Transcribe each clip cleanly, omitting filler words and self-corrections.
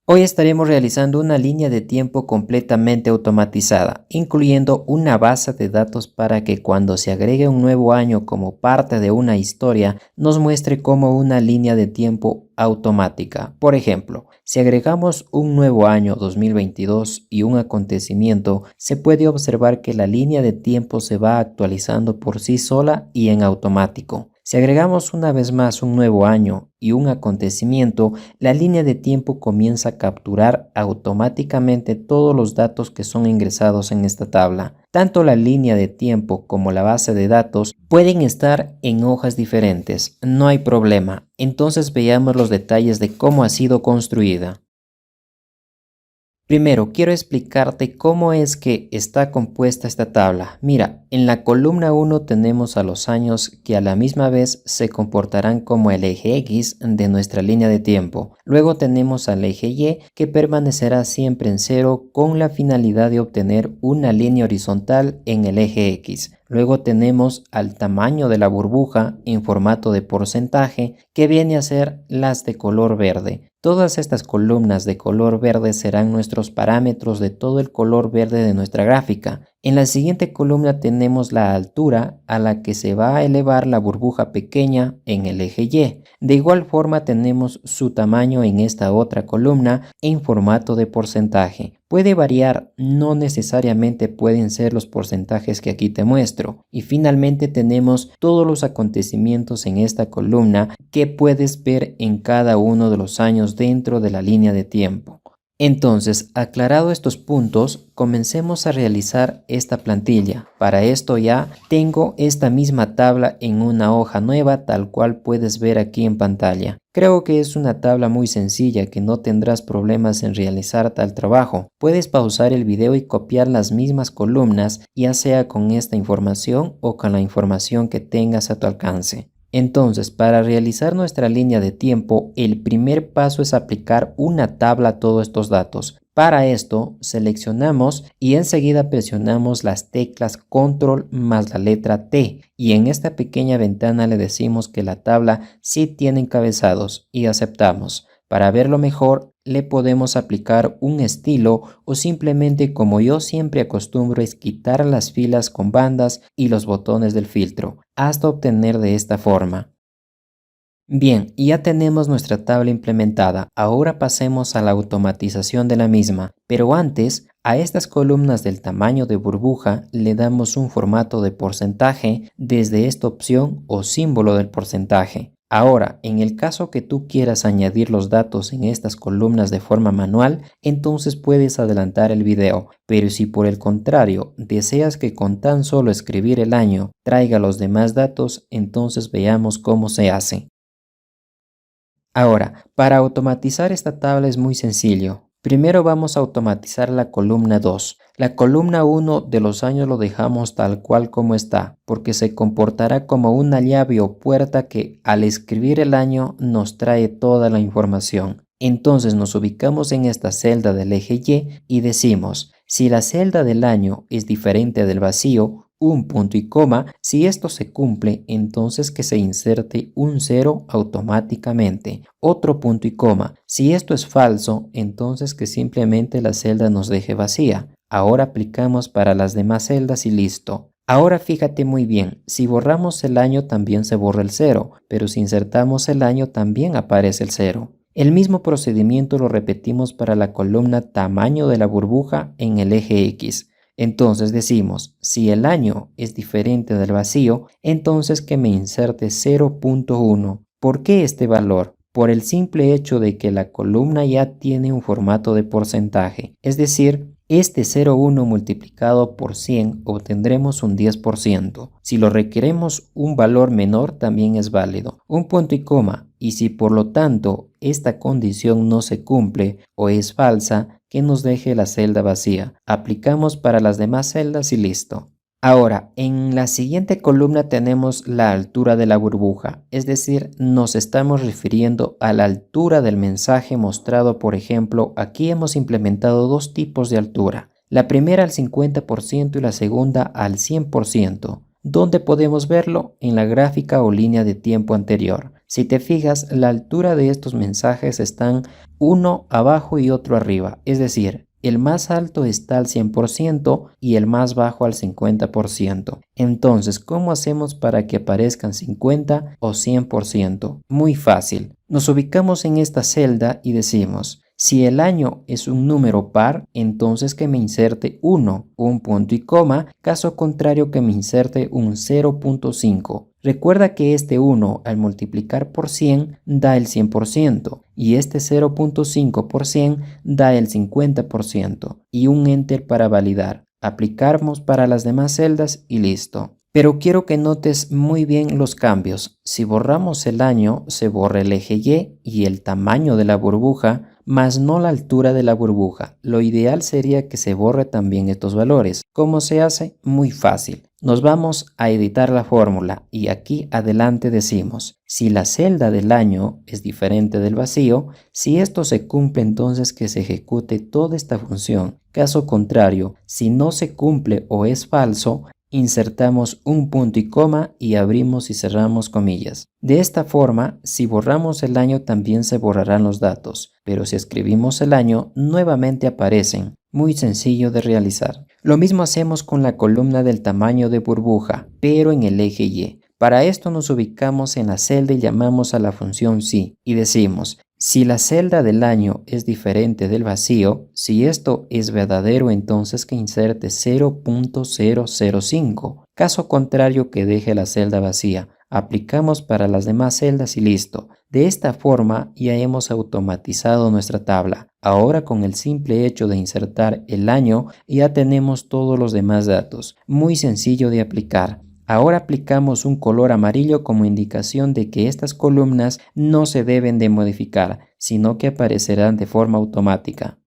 Hoy estaremos realizando una línea de tiempo completamente automatizada, incluyendo una base de datos para que cuando se agregue un nuevo año como parte de una historia, nos muestre como una línea de tiempo automática. Por ejemplo, si agregamos un nuevo año 2022 y un acontecimiento, se puede observar que la línea de tiempo se va actualizando por sí sola y en automático. Si agregamos una vez más un nuevo año y un acontecimiento, la línea de tiempo comienza a capturar automáticamente todos los datos que son ingresados en esta tabla. Tanto la línea de tiempo como la base de datos pueden estar en hojas diferentes, no hay problema. Entonces veamos los detalles de cómo ha sido construida. Primero, quiero explicarte cómo es que está compuesta esta tabla. Mira, en la columna 1 tenemos a los años que a la misma vez se comportarán como el eje X de nuestra línea de tiempo. Luego tenemos al eje Y que permanecerá siempre en cero con la finalidad de obtener una línea horizontal en el eje X. Luego tenemos al tamaño de la burbuja en formato de porcentaje que viene a ser las de color verde. Todas estas columnas de color verde serán nuestros parámetros de todo el color verde de nuestra gráfica. En la siguiente columna tenemos la altura a la que se va a elevar la burbuja pequeña en el eje Y. De igual forma tenemos su tamaño en esta otra columna en formato de porcentaje. Puede variar, no necesariamente pueden ser los porcentajes que aquí te muestro. Y finalmente tenemos todos los acontecimientos en esta columna que puedes ver en cada uno de los años dentro de la línea de tiempo. Entonces, aclarado estos puntos, comencemos a realizar esta plantilla. Para esto ya tengo esta misma tabla en una hoja nueva, tal cual puedes ver aquí en pantalla. Creo que es una tabla muy sencilla que no tendrás problemas en realizar tal trabajo. Puedes pausar el video y copiar las mismas columnas, ya sea con esta información o con la información que tengas a tu alcance. Entonces, para realizar nuestra línea de tiempo, el primer paso es aplicar una tabla a todos estos datos. Para esto, seleccionamos y enseguida presionamos las teclas Control más la letra T y en esta pequeña ventana le decimos que la tabla sí tiene encabezados y aceptamos. Para verlo mejor, le podemos aplicar un estilo o simplemente, como yo siempre acostumbro, es quitar las filas con bandas y los botones del filtro hasta obtener de esta forma. Bien, ya tenemos nuestra tabla implementada. Ahora pasemos a la automatización de la misma. Pero antes, a estas columnas del tamaño de burbuja le damos un formato de porcentaje desde esta opción o símbolo del porcentaje. Ahora, en el caso que tú quieras añadir los datos en estas columnas de forma manual, entonces puedes adelantar el video. Pero si por el contrario deseas que con tan solo escribir el año traiga los demás datos, entonces veamos cómo se hace. Ahora, para automatizar esta tabla es muy sencillo. Primero vamos a automatizar la columna 2. La columna 1 de los años lo dejamos tal cual como está, porque se comportará como una llave o puerta que al escribir el año nos trae toda la información. Entonces nos ubicamos en esta celda del eje Y y decimos, si la celda del año es diferente del vacío, un punto y coma, si esto se cumple, entonces que se inserte un 0 automáticamente. Otro punto y coma. Si esto es falso, entonces que simplemente la celda nos deje vacía. Ahora aplicamos para las demás celdas y listo. Ahora fíjate muy bien, si borramos el año también se borra el 0, pero si insertamos el año también aparece el 0. El mismo procedimiento lo repetimos para la columna tamaño de la burbuja en el eje X. Entonces decimos, si el año es diferente del vacío, entonces que me inserte 0.1. ¿Por qué este valor? Por el simple hecho de que la columna ya tiene un formato de porcentaje, es decir, este 0,1 multiplicado por 100 obtendremos un 10%. Si lo requeremos un valor menor también es válido. Un punto y coma. Y si por lo tanto esta condición no se cumple o es falsa, que nos deje la celda vacía. Aplicamos para las demás celdas y listo. Ahora, en la siguiente columna tenemos la altura de la burbuja, es decir, nos estamos refiriendo a la altura del mensaje mostrado. Por ejemplo, aquí hemos implementado dos tipos de altura, la primera al 50% y la segunda al 100%. ¿Dónde podemos verlo? En la gráfica o línea de tiempo anterior. Si te fijas, la altura de estos mensajes están uno abajo y otro arriba, es decir, el más alto está al 100% y el más bajo al 50%. Entonces, ¿cómo hacemos para que aparezcan 50 o 100%? Muy fácil. Nos ubicamos en esta celda y decimos, si el año es un número par, entonces que me inserte 1, un punto y coma, caso contrario que me inserte un 0.5. Recuerda que este 1 al multiplicar por 100 da el 100% y este 0.5 por 100 da el 50% y un enter para validar. Aplicamos para las demás celdas y listo. Pero quiero que notes muy bien los cambios. Si borramos el año, se borra el eje y el tamaño de la burbuja, más no la altura de la burbuja. Lo ideal sería que se borre también estos valores. ¿Cómo se hace? Muy fácil. Nos vamos a editar la fórmula y aquí adelante decimos, si la celda del año es diferente del vacío, si esto se cumple entonces que se ejecute toda esta función. Caso contrario, si no se cumple o es falso, insertamos un punto y coma y abrimos y cerramos comillas. De esta forma, si borramos el año también se borrarán los datos, pero si escribimos el año nuevamente aparecen. Muy sencillo de realizar. Lo mismo hacemos con la columna del tamaño de burbuja, pero en el eje Y. Para esto nos ubicamos en la celda y llamamos a la función si y decimos, si la celda del año es diferente del vacío, si esto es verdadero entonces que inserte 0.005. Caso contrario que deje la celda vacía. Aplicamos para las demás celdas y listo. De esta forma ya hemos automatizado nuestra tabla. Ahora con el simple hecho de insertar el año ya tenemos todos los demás datos. Muy sencillo de aplicar. Ahora aplicamos un color amarillo como indicación de que estas columnas no se deben de modificar, sino que aparecerán de forma automática.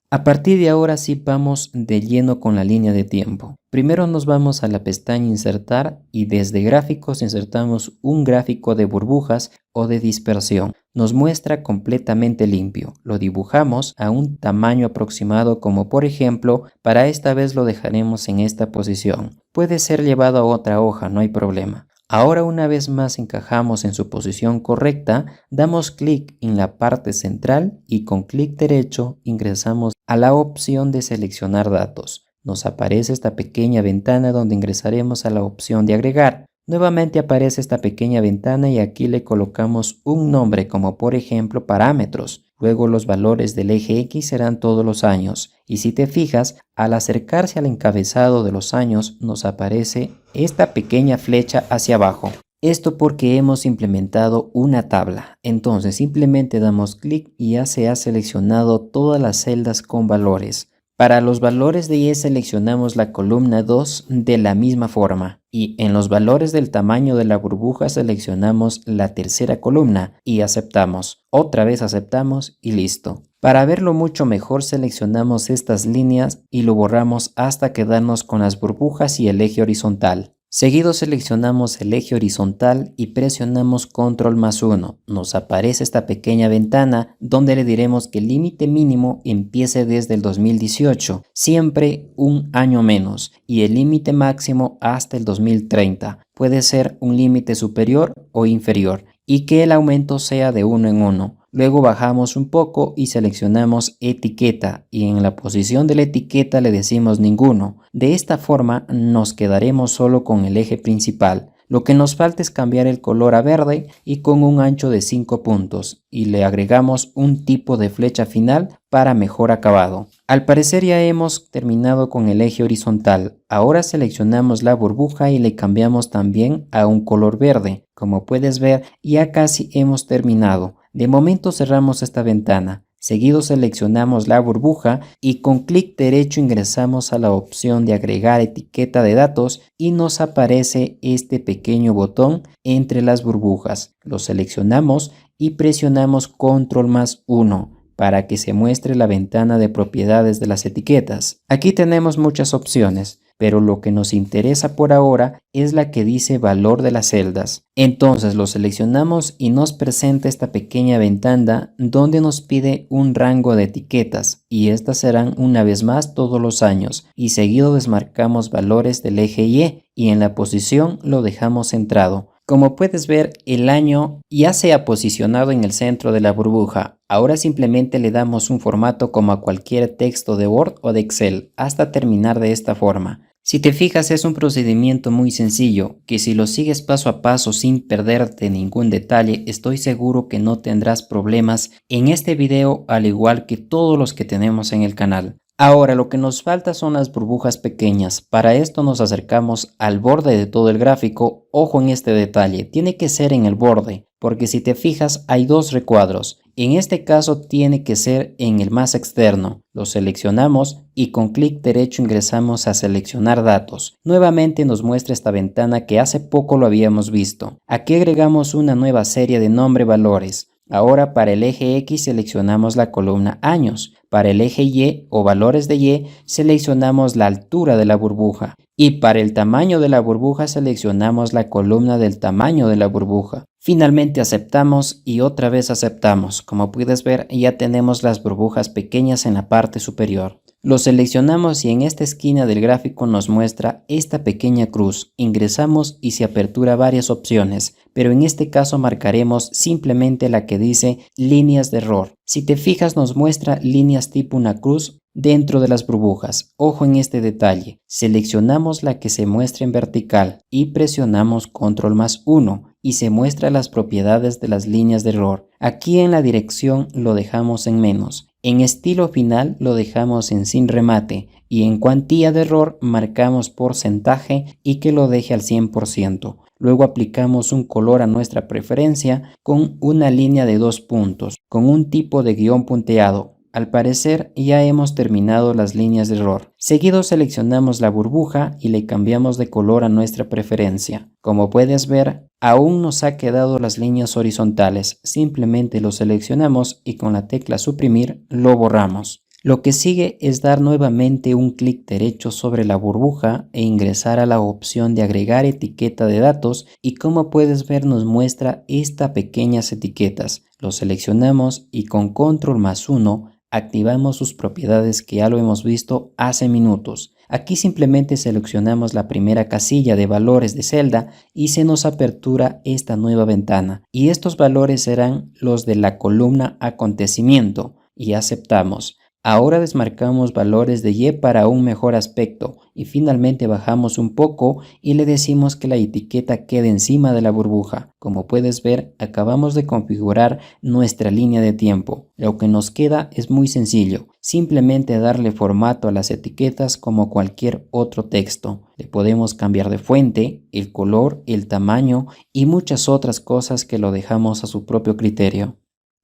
A partir de ahora sí vamos de lleno con la línea de tiempo. Primero nos vamos a la pestaña Insertar y desde Gráficos insertamos un gráfico de burbujas o de dispersión. Nos muestra completamente limpio. Lo dibujamos a un tamaño aproximado como por ejemplo, para esta vez lo dejaremos en esta posición. Puede ser llevado a otra hoja, no hay problema. Ahora una vez más encajamos en su posición correcta, damos clic en la parte central y con clic derecho ingresamos a la opción de seleccionar datos. Nos aparece esta pequeña ventana donde ingresaremos a la opción de agregar. Nuevamente aparece esta pequeña ventana y aquí le colocamos un nombre como por ejemplo parámetros. Luego los valores del eje X serán todos los años. Y si te fijas, al acercarse al encabezado de los años nos aparece esta pequeña flecha hacia abajo. Esto porque hemos implementado una tabla. Entonces simplemente damos clic y ya se ha seleccionado todas las celdas con valores. Para los valores de Y seleccionamos la columna 2 de la misma forma y en los valores del tamaño de la burbuja seleccionamos la tercera columna y aceptamos. Otra vez aceptamos y listo. Para verlo mucho mejor seleccionamos estas líneas y lo borramos hasta quedarnos con las burbujas y el eje horizontal. Seguido seleccionamos el eje horizontal y presionamos control más 1. Nos aparece esta pequeña ventana donde le diremos que el límite mínimo empiece desde el 2018, siempre un año menos, y el límite máximo hasta el 2030. Puede ser un límite superior o inferior y que el aumento sea de 1 en 1. Luego bajamos un poco y seleccionamos etiqueta y en la posición de la etiqueta le decimos ninguno. De esta forma nos quedaremos solo con el eje principal. Lo que nos falta es cambiar el color a verde y con un ancho de 5 puntos y le agregamos un tipo de flecha final para mejor acabado. Al parecer ya hemos terminado con el eje horizontal. Ahora seleccionamos la burbuja y le cambiamos también a un color verde. Como puedes ver, ya casi hemos terminado. De momento cerramos esta ventana. Seguido seleccionamos la burbuja y con clic derecho ingresamos a la opción de agregar etiqueta de datos y nos aparece este pequeño botón entre las burbujas. Lo seleccionamos y presionamos control más 1 para que se muestre la ventana de propiedades de las etiquetas. Aquí tenemos muchas opciones, pero lo que nos interesa por ahora es la que dice valor de las celdas. Entonces lo seleccionamos y nos presenta esta pequeña ventana donde nos pide un rango de etiquetas y estas serán una vez más todos los años y seguido desmarcamos valores del eje Y en la posición lo dejamos centrado. Como puedes ver, el año ya se ha posicionado en el centro de la burbuja. Ahora simplemente le damos un formato como a cualquier texto de Word o de Excel, hasta terminar de esta forma. Si te fijas, es un procedimiento muy sencillo, que si lo sigues paso a paso sin perderte ningún detalle, estoy seguro que no tendrás problemas en este video, al igual que todos los que tenemos en el canal. Ahora lo que nos falta son las burbujas pequeñas. Para esto nos acercamos al borde de todo el gráfico. Ojo en este detalle, tiene que ser en el borde, porque si te fijas hay dos recuadros. En este caso tiene que ser en el más externo. Lo seleccionamos y con clic derecho ingresamos a seleccionar datos. Nuevamente nos muestra esta ventana que hace poco lo habíamos visto. Aquí agregamos una nueva serie de nombre-valores. Ahora para el eje X seleccionamos la columna años. Para el eje Y o valores de Y seleccionamos la altura de la burbuja. Y para el tamaño de la burbuja seleccionamos la columna del tamaño de la burbuja. Finalmente aceptamos y otra vez aceptamos. Como puedes ver, ya tenemos las burbujas pequeñas en la parte superior. Lo seleccionamos y en esta esquina del gráfico nos muestra esta pequeña cruz. Ingresamos y se apertura varias opciones, pero en este caso marcaremos simplemente la que dice líneas de error. Si te fijas, nos muestra líneas tipo una cruz dentro de las burbujas. Ojo en este detalle. Seleccionamos la que se muestra en vertical y presionamos control más 1 y se muestra las propiedades de las líneas de error. Aquí en la dirección lo dejamos en menos. En estilo final lo dejamos en sin remate y en cuantía de error marcamos porcentaje y que lo deje al 100%. Luego aplicamos un color a nuestra preferencia con una línea de 2 puntos, con un tipo de guión punteado. Al parecer ya hemos terminado las líneas de error. Seguido seleccionamos la burbuja y le cambiamos de color a nuestra preferencia. Como puedes ver, aún nos ha quedado las líneas horizontales. Simplemente lo seleccionamos y con la tecla suprimir lo borramos. Lo que sigue es dar nuevamente un clic derecho sobre la burbuja e ingresar a la opción de agregar etiqueta de datos y como puedes ver nos muestra estas pequeñas etiquetas. Lo seleccionamos y con control más 1 activamos sus propiedades que ya lo hemos visto hace minutos. Aquí simplemente seleccionamos la primera casilla de valores de celda y se nos apertura esta nueva ventana. Y estos valores serán los de la columna acontecimiento y aceptamos. Ahora desmarcamos valores de Y para un mejor aspecto y finalmente bajamos un poco y le decimos que la etiqueta quede encima de la burbuja. Como puedes ver, acabamos de configurar nuestra línea de tiempo. Lo que nos queda es muy sencillo, simplemente darle formato a las etiquetas como cualquier otro texto. Le podemos cambiar de fuente, el color, el tamaño y muchas otras cosas que lo dejamos a su propio criterio.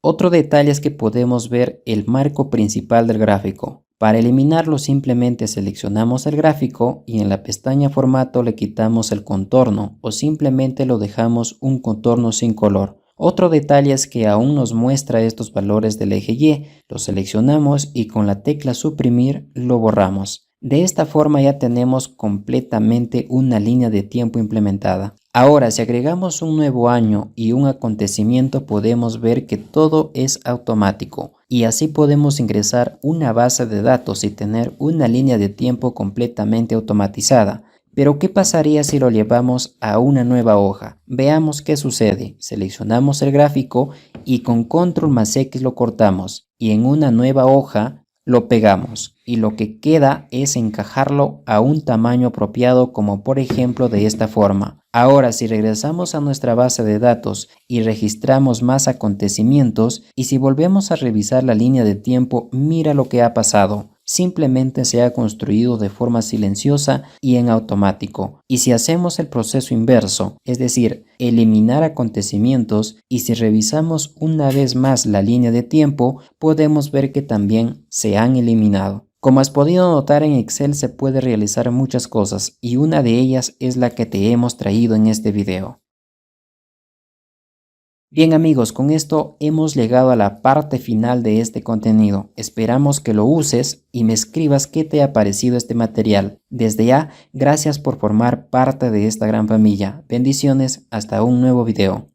Otro detalle es que podemos ver el marco principal del gráfico. Para eliminarlo simplemente seleccionamos el gráfico y en la pestaña formato le quitamos el contorno o simplemente lo dejamos un contorno sin color. Otro detalle es que aún nos muestra estos valores del eje Y, lo seleccionamos y con la tecla suprimir lo borramos. De esta forma ya tenemos completamente una línea de tiempo implementada. Ahora, si agregamos un nuevo año y un acontecimiento, podemos ver que todo es automático y así podemos ingresar una base de datos y tener una línea de tiempo completamente automatizada. Pero ¿qué pasaría si lo llevamos a una nueva hoja? Veamos qué sucede. Seleccionamos el gráfico y con control más X lo cortamos y en una nueva hoja lo pegamos y lo que queda es encajarlo a un tamaño apropiado, como por ejemplo de esta forma. Ahora si regresamos a nuestra base de datos y registramos más acontecimientos y si volvemos a revisar la línea de tiempo, mira lo que ha pasado. Simplemente se ha construido de forma silenciosa y en automático. Y si hacemos el proceso inverso, es decir, eliminar acontecimientos, y si revisamos una vez más la línea de tiempo, podemos ver que también se han eliminado. Como has podido notar, en Excel se puede realizar muchas cosas y una de ellas es la que te hemos traído en este video. Bien amigos, con esto hemos llegado a la parte final de este contenido. Esperamos que lo uses y me escribas qué te ha parecido este material. Desde ya, gracias por formar parte de esta gran familia. Bendiciones, hasta un nuevo video.